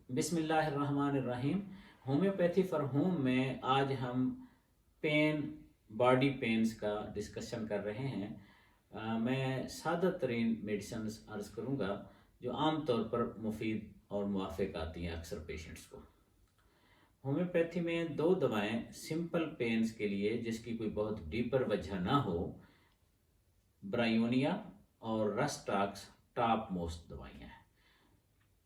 बिस्मिल्लाहिर्रहमानिर्रहीम। Homeopathy for home में आज हम पेन, बॉडी पेन्स का डिस्कशन कर रहे हैं। मैं सादा तरीन मेडिसिन अर्ज़ करूँगा जो आम तौर पर मुफीद और मुवाफ़िक आती हैं अक्सर पेशेंट्स को। होम्योपैथी में दो दवाएं सिंपल पेन्स के लिए जिसकी कोई बहुत डीपर वजह ना हो, ब्रायोनिया और रस्टाक्स टॉप मोस्ट दवाइयाँ हैं।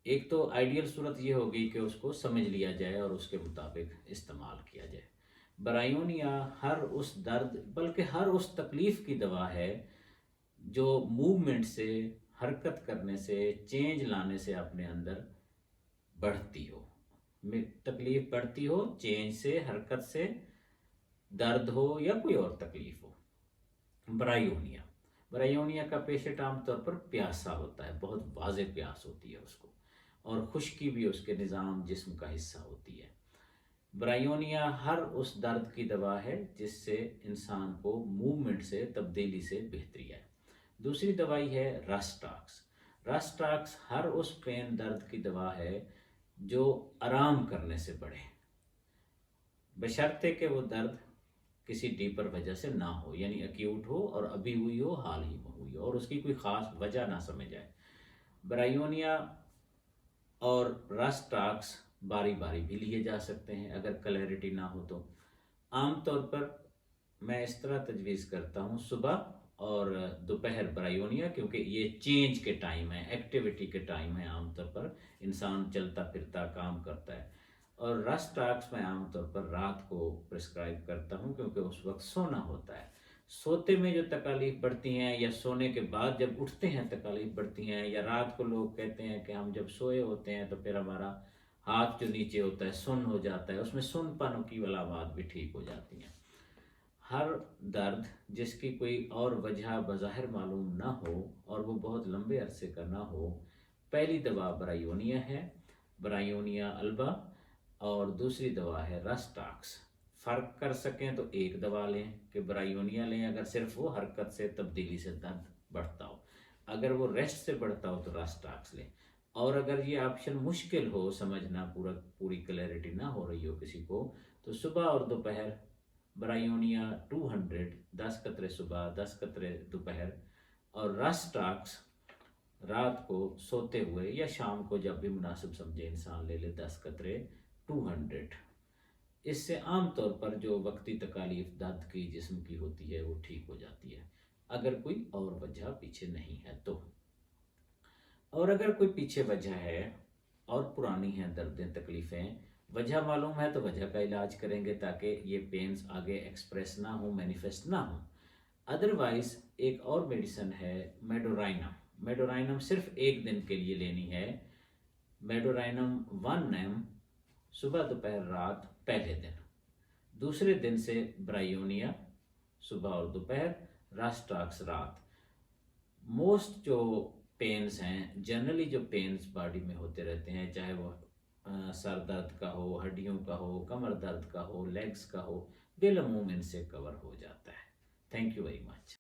एक तो आइडियल सूरत ये होगी कि उसको समझ लिया जाए और उसके मुताबिक इस्तेमाल किया जाए। ब्रायोनिया हर उस दर्द बल्कि हर उस तकलीफ़ की दवा है जो मूवमेंट से, हरकत करने से, चेंज लाने से अपने अंदर बढ़ती हो। तकलीफ़ बढ़ती हो चेंज से, हरकत से, दर्द हो या कोई और तकलीफ़ हो। ब्रायोनिया ब्रायोनिया का पेशेंट आमतौर पर प्यासा होता है, बहुत वाज़ेह प्यास होती है उसको, और खुश्की भी उसके निज़ाम जिस्म का हिस्सा होती है। ब्रायोनिया हर उस दर्द की दवा है जिससे इंसान को मूवमेंट से, तब्दीली से बेहतरी है। दूसरी दवाई है रस्टाक्स। रस्टाक्स हर उस पेन दर्द की दवा है जो आराम करने से बढ़े, बशर्ते कि वो दर्द किसी डीपर वजह से ना हो, यानी एक्यूट हो और अभी हुई हो, हाल ही में हुई हो और उसकी कोई ख़ास वजह ना समझ आए। ब्रायोनिया और रस्टाक्स बारी बारी भी लिए जा सकते हैं अगर क्लैरिटी ना हो तो। आमतौर पर मैं इस तरह तजवीज़ करता हूँ सुबह और दोपहर ब्रायोनिया, क्योंकि ये चेंज के टाइम है, एक्टिविटी के टाइम है, आमतौर पर इंसान चलता फिरता काम करता है। और रस्टाक्स मैं आमतौर पर रात को प्रिस्क्राइब करता हूँ क्योंकि उस वक्त सोना होता है। सोते में जो तकालीफ बढ़ती हैं या सोने के बाद जब उठते हैं तकालीफ बढ़ती हैं, या रात को लोग कहते हैं कि हम जब सोए होते हैं तो फिर हमारा हाथ जो नीचे होता है सुन्न हो जाता है, उसमें सुन्नपन की अलामात भी ठीक हो जाती हैं। हर दर्द जिसकी कोई और वजह बज़ाहिर मालूम ना हो और वो बहुत लंबे अरसे का ना हो, पहली दवा ब्रायोनिया है, ब्रायोनिया अल्बा, और दूसरी दवा है रस्टाक्स। फ़र्क कर सकें तो एक दवा लें कि ब्रायोनिया लें अगर सिर्फ वो हरकत से, तब्दीली से दर्द बढ़ता हो। अगर वो रेस्ट से बढ़ता हो तो रस्टाक्स लें। और अगर ये ऑप्शन मुश्किल हो समझना, पूरी क्लैरिटी ना हो रही हो किसी को, तो सुबह और दोपहर ब्रायोनिया 200, 10 कतरे सुबह, 10 कतरे दोपहर, और रस्टाक्स रात को सोते हुए या शाम को जब भी मुनासिब समझे इंसान ले ले 10 कतरे 200। इससे आम तौर पर जो वक्ती तकालीफ दर्द की जिस्म की होती है वो ठीक हो जाती है, अगर कोई और वजह पीछे नहीं है तो। और अगर कोई पीछे वजह है और पुरानी है दर्दें, तकलीफ़ें, वजह मालूम है तो वजह का इलाज करेंगे ताकि ये पेन्स आगे एक्सप्रेस ना हो, मैनिफेस्ट ना हो। अदरवाइज़ एक और मेडिसिन है मेडोराइनम। मेडोराइनम सिर्फ एक दिन के लिए लेनी है। मेडोराइनम 1 mg सुबह दोपहर रात पहले दिन, दूसरे दिन से ब्रायोनिया सुबह और दोपहर, रस्टाक्स रात। मोस्ट जो पेन्स हैं, जनरली जो पेन्स बॉडी में होते रहते हैं, चाहे वो सर दर्द का हो, हड्डियों का हो, कमर दर्द का हो, लेग्स का हो, बिलअमूम इनसे कवर हो जाता है। Thank you very much.